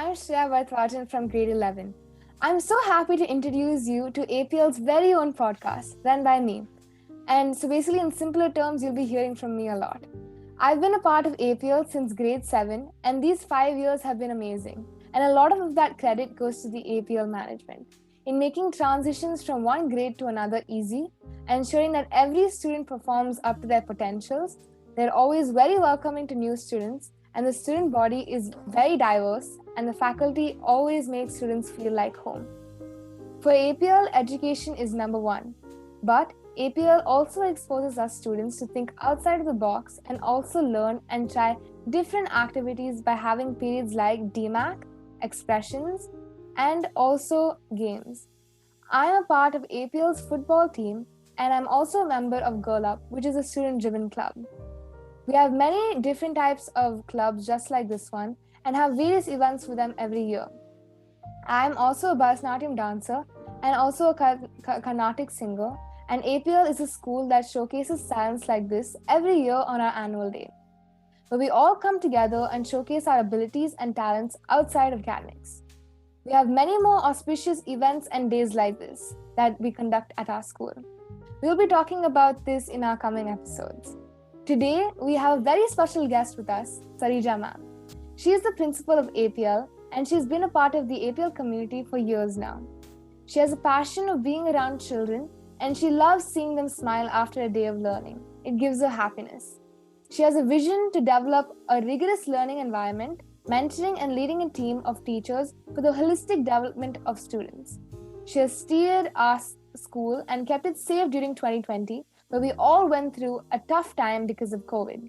I'm Shreya Vaidwajan from grade 11. I'm so happy to introduce you to APL's very own podcast, run by me. And so basically, in simpler terms, you'll be hearing from me a lot. I've been a part of APL since grade 7, and these 5 years have been amazing. And a lot of that credit goes to the APL management in making transitions from one grade to another easy, ensuring that every student performs up to their potentials. They're always very welcoming to new students, and the student body is very diverse, and the faculty always make students feel like home. For APL, education is number one, but APL also exposes us students to think outside of the box and also learn and try different activities by having periods like DMAC, expressions, and also games. I am a part of APL's football team, and I'm also a member of Girl Up, which is a student-driven club. We have many different types of clubs just like this one and have various events for them every year. I am also a Bharatanatyam dancer and also a Carnatic singer, and APL is a school that showcases talents like this every year on our annual day, where we all come together and showcase our abilities and talents outside of academics. We have many more auspicious events and days like this that we conduct at our school. We'll be talking about this in our coming episodes. Today, we have a very special guest with us, Sarija ma'am. She is the principal of APL, and she's been a part of the APL community for years now. She has a passion of being around children, and she loves seeing them smile after a day of learning. It gives her happiness. She has a vision to develop a rigorous learning environment, mentoring and leading a team of teachers for the holistic development of students. She has steered our school and kept it safe during 2020, where we all went through a tough time because of COVID.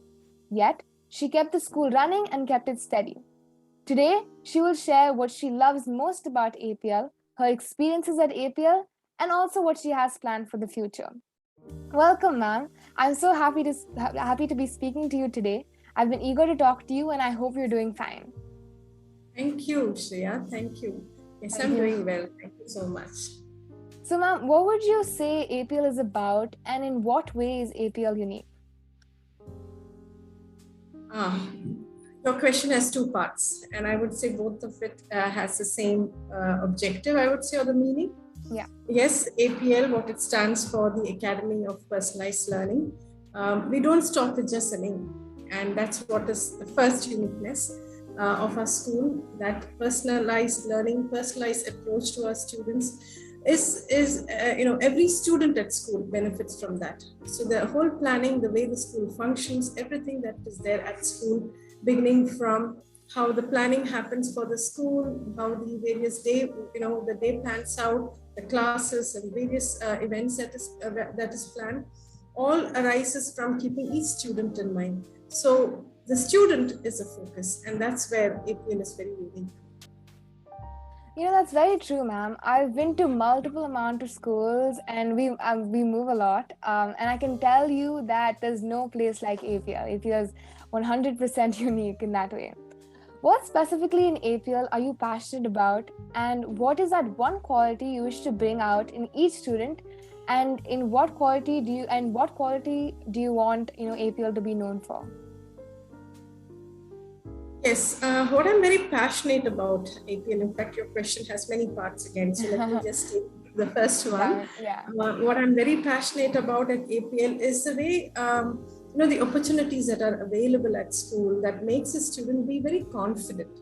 Yet, she kept the school running and kept it steady. Today, she will share what she loves most about APL, her experiences at APL, and also what she has planned for the future. Welcome, ma'am. I'm so happy to be speaking to you today. I've been eager to talk to you, and I hope you're doing fine. Thank you, Shreya. Thank you. Yes, I'm doing well. Thank you so much. So, ma'am, what would you say APL is about, and in what way is APL unique? Your question has two parts, and I would say both of it has the same objective, I would say, or the meaning. Yeah. Yes, APL, what it stands for, the Academy of Personalized Learning. We don't stop with just a name, and that's what is the first uniqueness of our school, that personalized learning, personalized approach to our students is every student at school benefits from that. So the whole planning, the way the school functions, everything that is there at school, beginning from how the planning happens for the school, how the various day, the day plans out, the classes and various events that is planned, all arises from keeping each student in mind. So the student is a focus, and that's where APL is very unique. That's very true, ma'am. I've been to multiple amount of schools, and we move a lot. And I can tell you that there's no place like APL. APL is 100% unique in that way. What specifically in APL are you passionate about, and what is that one quality you wish to bring out in each student, and in what quality do you want APL to be known for? Yes, what I'm very passionate about APL, in fact, your question has many parts again, so let me just take the first one. Yeah. What I'm very passionate about at APL is the way, the opportunities that are available at school that makes a student be very confident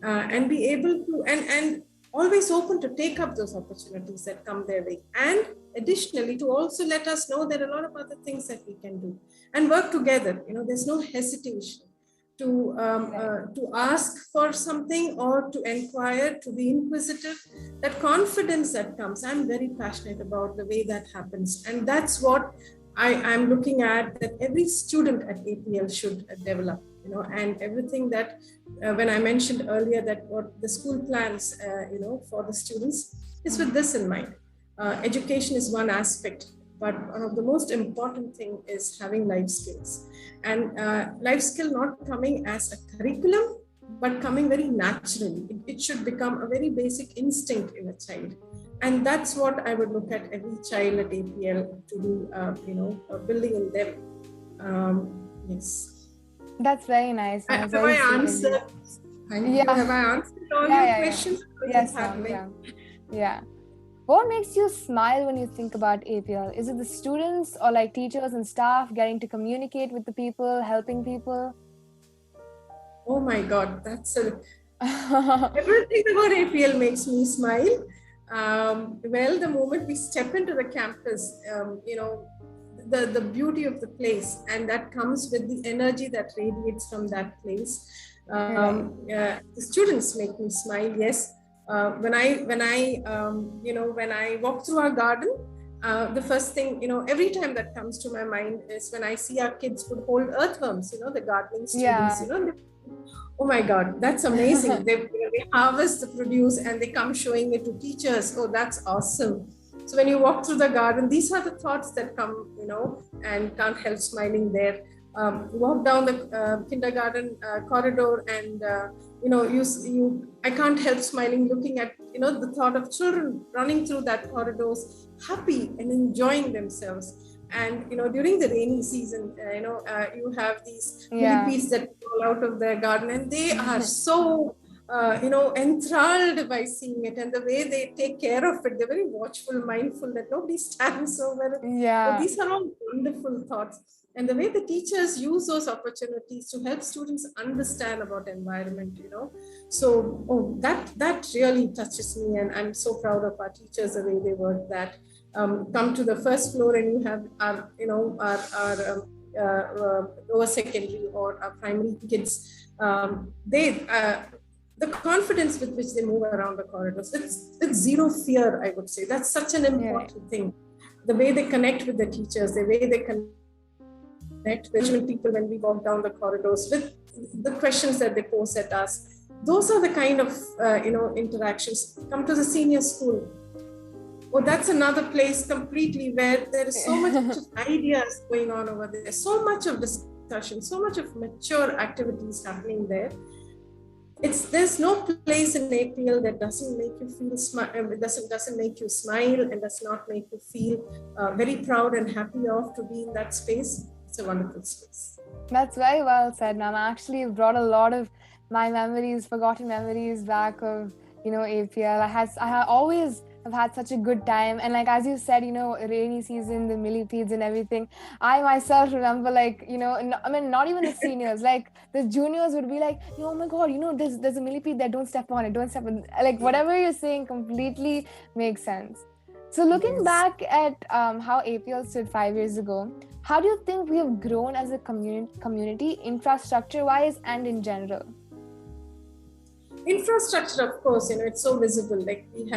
and be able to, and always open to take up those opportunities that come their way. And additionally, to also let us know there are a lot of other things that we can do and work together. There's no hesitation to ask for something or to inquire, to be inquisitive. That confidence that comes, I'm very passionate about the way that happens. And that's what I'm looking at, that every student at APL should develop, and everything that, when I mentioned earlier that what the school plans, for the students is with this in mind. Education is one aspect, but one of the most important thing is having life skills. And life skill not coming as a curriculum, but coming very naturally. It should become a very basic instinct in a child. And that's what I would look at every child at APL to do, building in them. Yes. That's very nice. Have I answered? Have I answered all Yeah, your yeah, yeah. questions? How is it Yes, ma'am. happening? Yeah. Yeah. What makes you smile when you think about APL? Is it the students or like teachers and staff getting to communicate with the people, helping people? Oh my God, that's a everything about APL makes me smile. Well, the moment we step into the campus, the beauty of the place, and that comes with the energy that radiates from that place. Right. The students make me smile. Yes, when I walk through our garden, the first thing, every time that comes to my mind is when I see our kids would hold earthworms. The gardening students. Yeah. Oh my God, that's amazing. They harvest the produce and they come showing it to teachers. Oh, that's awesome. So when you walk through the garden, these are the thoughts that come, and can't help smiling there. Walk down the kindergarten corridor, and I can't help smiling looking at the thought of children running through that corridors, happy and enjoying themselves. And during the rainy season, you have these Yeah. millipedes that fall out of their garden, and they are so enthralled by seeing it, and the way they take care of it. They're very watchful, mindful that nobody stands over it. Oh, Yeah. these are all wonderful thoughts. And the way the teachers use those opportunities to help students understand about environment, So, that really touches me, and I'm so proud of our teachers, the way they work that. Come to the first floor, and you have our lower secondary or our primary kids. The confidence with which they move around the corridors, it's zero fear, I would say. That's such an important thing. The way they connect with the teachers, the way they connect with people when we walk down the corridors, with the questions that they pose at us. Those are the kind of interactions. Come to the senior school. Oh, that's another place completely where there is so much of ideas going on over there, so much of discussion, so much of mature activities happening there. There's no place in APL that doesn't make you feel doesn't make you smile, and does not make you feel very proud and happy of to be in that space. It's a wonderful space. That's very well said, ma'am. I actually brought a lot of my memories, forgotten memories back of, APL. I always have had such a good time. And like, as you said, rainy season, the millipedes and everything. I myself remember not even the seniors, like the juniors would be like, oh my God, there's a millipede there. Don't step on it. Don't step on it. Like whatever you're saying completely makes sense. So looking back at how APL stood 5 years ago, how do you think we have grown as a community, infrastructure-wise and in general? Infrastructure, of course, it's so visible. Like we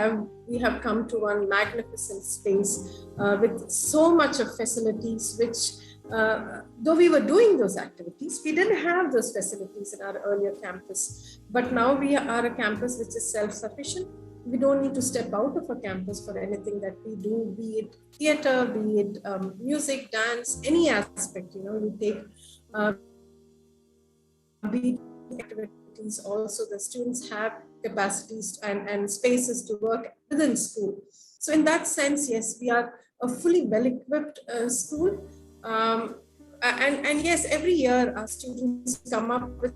have come to one magnificent space with so much of facilities, which though we were doing those activities, we didn't have those facilities in our earlier campus. But now we are a campus which is self-sufficient. We don't need to step out of a campus for anything that we do, be it theater, be it music, dance, any aspect, you take be activities. Also, the students have capacities and spaces to work within school. So in that sense, yes, we are a fully well-equipped school. And yes, every year our students come up with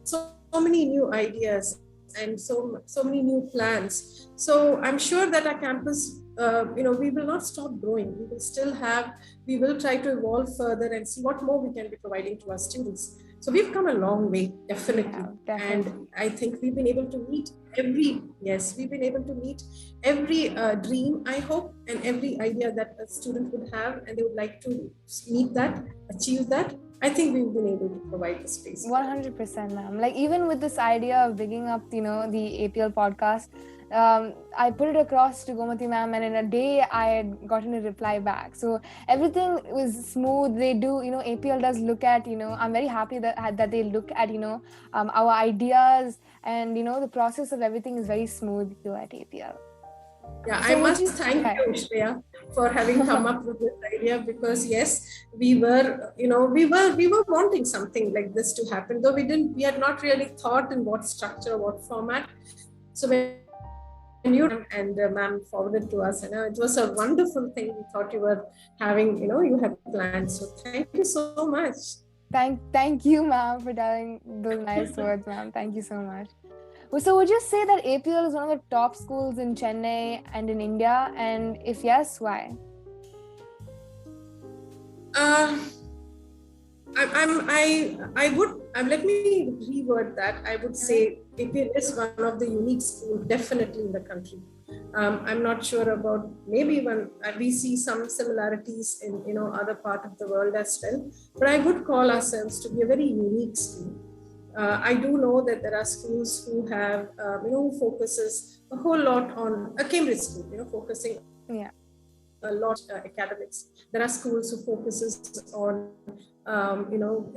so many new ideas and so many new plans. So I'm sure that our campus, we will not stop growing. We will try to evolve further and see what more we can be providing to our students. So we've come a long way, definitely. Yeah, definitely. And I think we've been able to meet every dream, I hope, and every idea that a student would have, and they would like to meet that, achieve that. I think we've been able to provide the space. 100%, ma'am. Like even with this idea of bringing up, the APL podcast, I put it across to Gomati ma'am, and in a day I had gotten a reply back. So everything was smooth. They do, APL does look at, I'm very happy that they look at, our ideas, and, the process of everything is very smooth here at APL. Yeah, so I must thank you, Shreya, for having come up with this idea, because yes, we were wanting something like this to happen, though we had not really thought in what structure, what format. So when you and ma'am forwarded to us, it was a wonderful thing. We thought you were having, you had plans. So thank you so much. Thank you, ma'am, for telling those nice words, ma'am. Thank you so much. So would you say that APL is one of the top schools in Chennai and in India? And if yes, why? I would let me reword that. I would say APL is one of the unique schools definitely in the country. I'm not sure about, maybe when we see some similarities in other part of the world as well, but I would call ourselves to be a very unique school. I do know that there are schools who have who focuses a whole lot on a Cambridge school, focusing a lot academics. There are schools who focuses on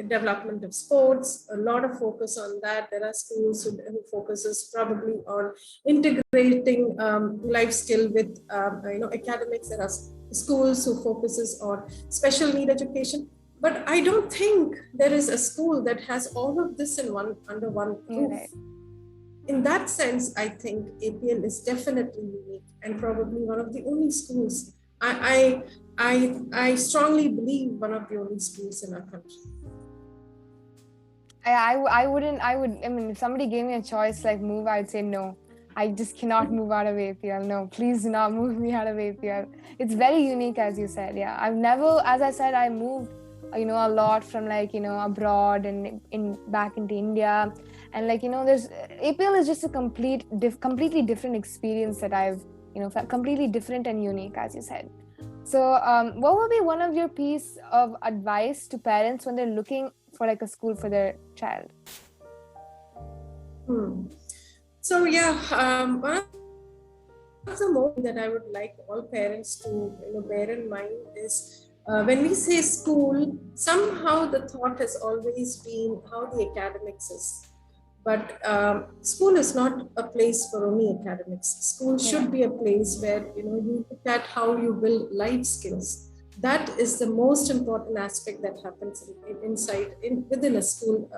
development of sports, a lot of focus on that. There are schools who focuses probably on integrating life skill with academics. There are schools who focuses on special need education. But I don't think there is a school that has all of this under one roof. Right. In that sense, I think APL is definitely unique and probably one of the only schools. I strongly believe one of the only schools in our country. I mean, if somebody gave me a choice like move, I'd say no. I just cannot move out of APL. No, please do not move me out of APL. It's very unique, as you said. Yeah, I've never, as I said, I moved, a lot from abroad and back into India, and there's APL is just a completely different experience that I've felt completely different and unique, as you said. So, what would be one of your piece of advice to parents when they're looking for a school for their child? So one of the more that I would like all parents to bear in mind is when we say school, somehow the thought has always been how the academics is. But school is not a place for only academics. School should be a place where you look at how you build life skills. That is the most important aspect that happens within a school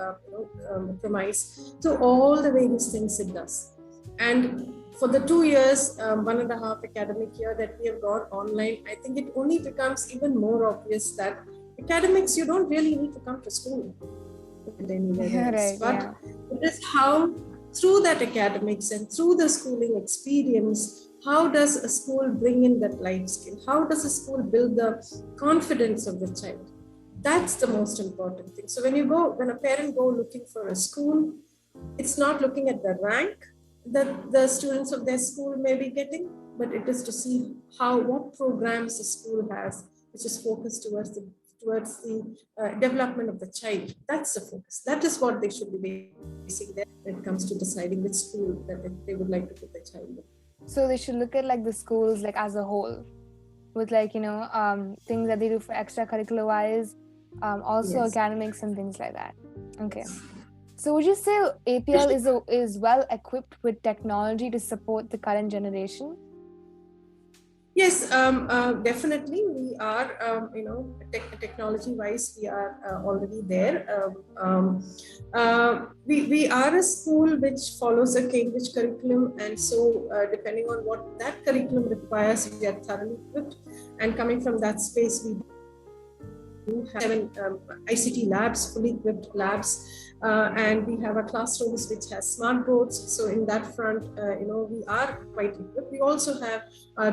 premise. So all the various things it does. And for the 2 years, 1.5 academic year that we have gone online, I think it only becomes even more obvious that academics, you don't really need to come to school. Right, but it is how through that academics and through the schooling experience, how does a school bring in that life skill? How does a school build the confidence of the child? That's the most important thing. So when a parent go looking for a school, it's not looking at the rank that the students of their school may be getting, but it is to see what programs the school has, which is focused towards the development of the child. That's the focus. That is what they should be basing there when it comes to deciding which school that they would like to put their child in. So they should look at the schools as a whole, with things that they do for extracurricular wise, also academics and things like that. Okay. So would you say APL is well equipped with technology to support the current generation? Yes, definitely. We are, technology-wise, we are already there. We are a school which follows a Cambridge curriculum, and so depending on what that curriculum requires, we are thoroughly equipped. And coming from that space, we do have 7 ICT labs, fully equipped labs. And we have our classrooms which has smart boards. So in that front, we are quite equipped. We also have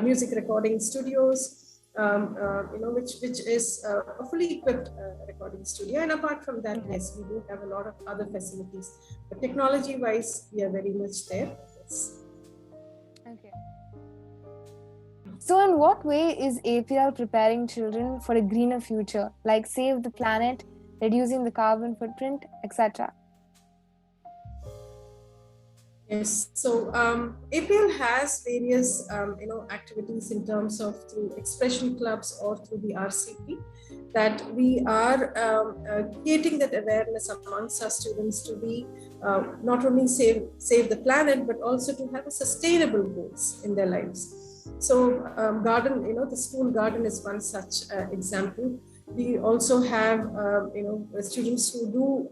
music recording studios, which is a fully equipped recording studio. And apart from that, yes, we do have a lot of other facilities. But technology-wise, we are very much there. Yes. Okay. So in what way is APL preparing children for a greener future, like save the planet, reducing the carbon footprint, etc.? Yes, so APL has various activities in terms of through expression clubs or through the RCP, that we are creating that awareness amongst our students to be not only save the planet, but also to have a sustainable goals in their lives. So garden, the school garden is one such example. We also have, students who do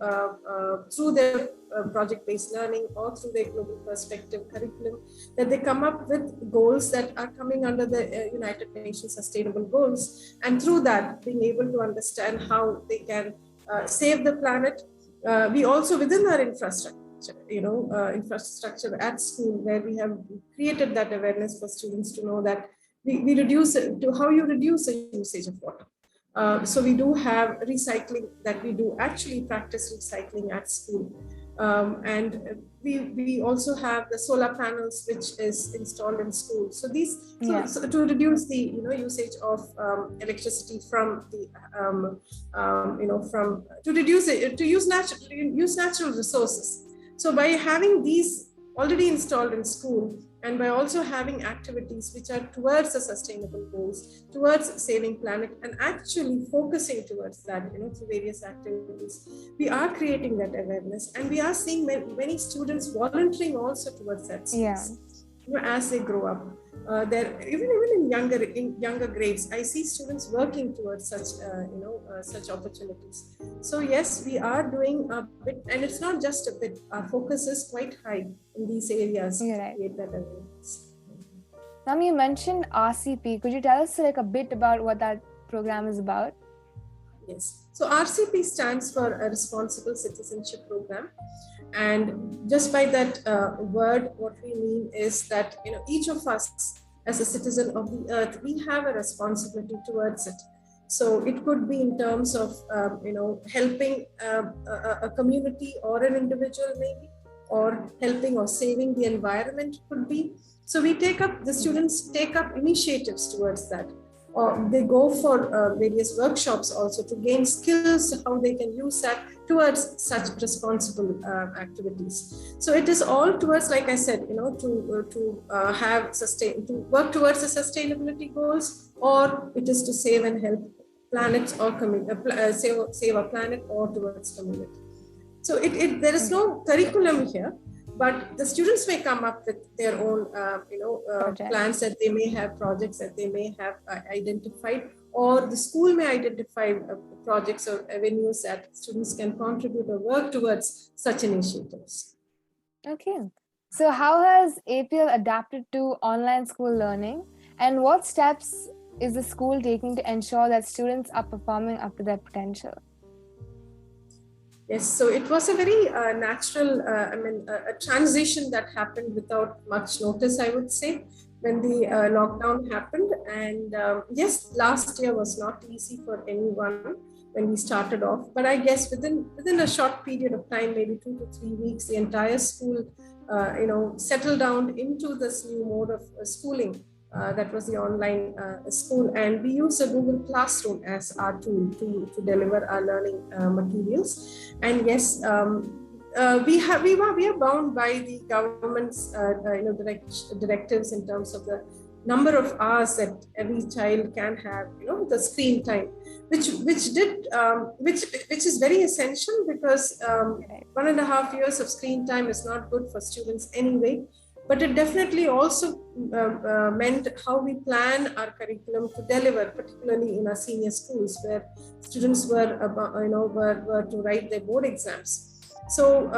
through their project-based learning or through their global perspective curriculum, that they come up with goals that are coming under the United Nations Sustainable Goals. And through that, being able to understand how they can save the planet. We also, within our infrastructure, infrastructure at school, where we have created that awareness for students to know that we reduce to how you reduce the usage of water. So we do have recycling, that we do actually practice recycling at school. And we also have the solar panels, which is installed in school. So so to reduce the usage of electricity from the from to reduce it, to use natural resources. So by having these already installed in school, and by also having activities which are towards the sustainable goals, towards saving planet, and actually focusing towards that, through various activities, we are creating that awareness, and we are seeing many students volunteering also towards that space. As they grow up, even in younger grades, I see students working towards such opportunities. So yes, we are doing a bit, and it's not just a bit. Our focus is quite high in these areas to create that awareness. Now, you mentioned RCP. Could you tell us a bit about what that program is about? Yes. So RCP stands for a Responsible Citizenship Program. And just by that word, what we mean is that each of us as a citizen of the earth, we have a responsibility towards it. So it could be in terms of helping a community or an individual maybe, or helping or saving the environment could be. So the students take up initiatives towards that. Or they go for various workshops also to gain skills, how they can use that towards such responsible activities. So it is all towards, like I said, to work towards the sustainability goals, or it is to save and help planets or save a planet or towards community. So there is no curriculum here, but the students may come up with their own, plans that they may have, projects that they may have identified, or the school may identify projects or avenues that students can contribute or work towards such initiatives. Okay. So how has APL adapted to online school learning, and what steps is the school taking to ensure that students are performing up to their potential? Yes, so it was a very natural, a transition that happened without much notice, I would say, when the lockdown happened. And yes, last year was not easy for anyone when we started off. But I guess within a short period of time, maybe 2 to 3 weeks, the entire school, settled down into this new mode of schooling. That was the online school, and we use a Google Classroom as our tool to deliver our learning materials. And yes, we are bound by the government's directives in terms of the number of hours that every child can have, the screen time, which is very essential, because 1.5 years of screen time is not good for students anyway. But it definitely also meant how we plan our curriculum to deliver, particularly in our senior schools, where students were to write their board exams. So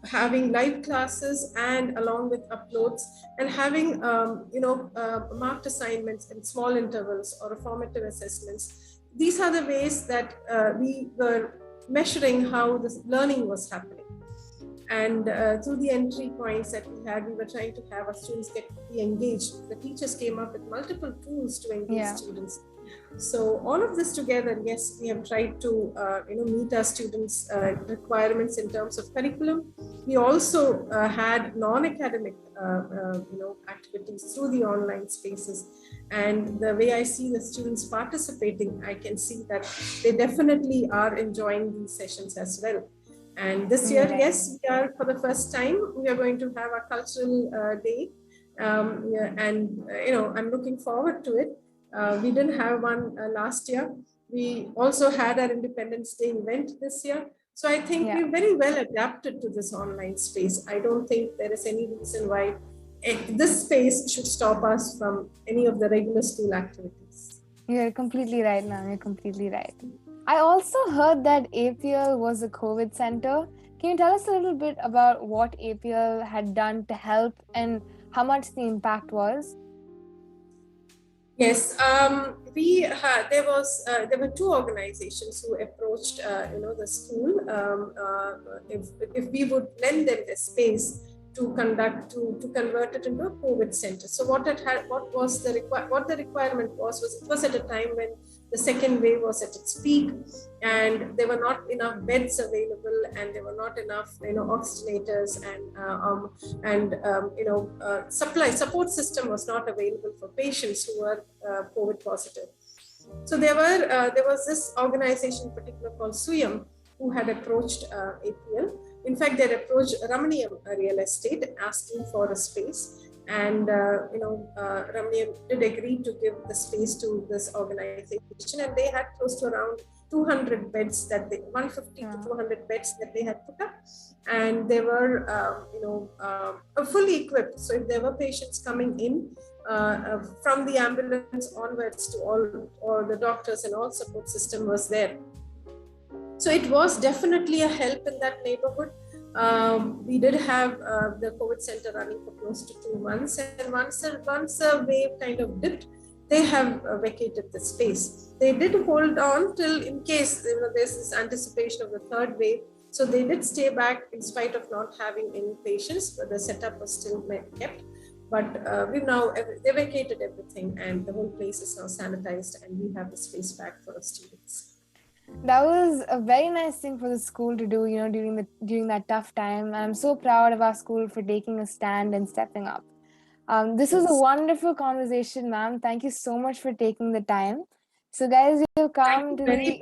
having live classes and along with uploads, and having marked assignments in small intervals or formative assessments. These are the ways that we were measuring how this learning was happening. And through the entry points that we had, we were trying to have our students be engaged. The teachers came up with multiple tools to engage students. So all of this together, yes, we have tried to meet our students' requirements in terms of curriculum. We also had non-academic activities through the online spaces. And the way I see the students participating, I can see that they definitely are enjoying these sessions as well. And this year, yes, we are, for the first time, we are going to have a cultural day. I'm looking forward to it. We didn't have one last year. We also had our Independence Day event this year. So I think we're very well adapted to this online space. I don't think there is any reason why this space should stop us from any of the regular school activities. You're completely right, ma'am. You're completely right. I also heard that APL was a COVID center. Can you tell us a little bit about what APL had done to help and how much the impact was? Yes, there were two organizations who approached the school, if we would lend them the space to convert it into a COVID center. So what the requirement was it was at a time when the second wave was at its peak, and there were not enough beds available, and there were not enough oxygenators, and support system was not available for patients who were COVID positive. So there was this organization in particular called SUYAM who had approached APL. In fact, they had approached Ramaniyam Real Estate asking for a space, and Ramaniyam did agree to give the space to this organization, and they had close to around 200 beds 150 to 200 beds that they had put up, and they were fully equipped. So if there were patients coming in from the ambulance onwards to all the doctors and all support system was there. So it was definitely a help in that neighborhood. We did have the COVID center running for close to 2 months, and once a wave kind of dipped, they have vacated the space. They did hold on till in case there's this anticipation of the third wave. So they did stay back in spite of not having any patients, but the setup was still kept. But they vacated everything, and the whole place is now sanitized, and we have the space back for our students. That was a very nice thing for the school to do, during that tough time. I'm so proud of our school for taking a stand and stepping up. This was a wonderful conversation, ma'am. Thank you so much for taking the time. So, guys, you've come to the...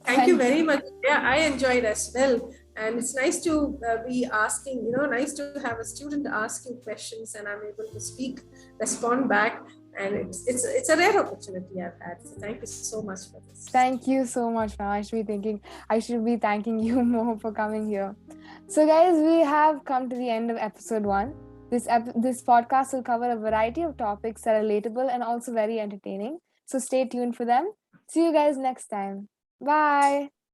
Thank you very much. Yeah, I enjoyed as well. And it's nice to be asking, nice to have a student ask you questions, and I'm able to respond back. And it's a rare opportunity I've had. So thank you so much for this. Thank you so much, ma'am. I should be thanking you more for coming here. So, guys, we have come to the end of episode 1. This podcast will cover a variety of topics that are relatable and also very entertaining. So stay tuned for them. See you guys next time. Bye.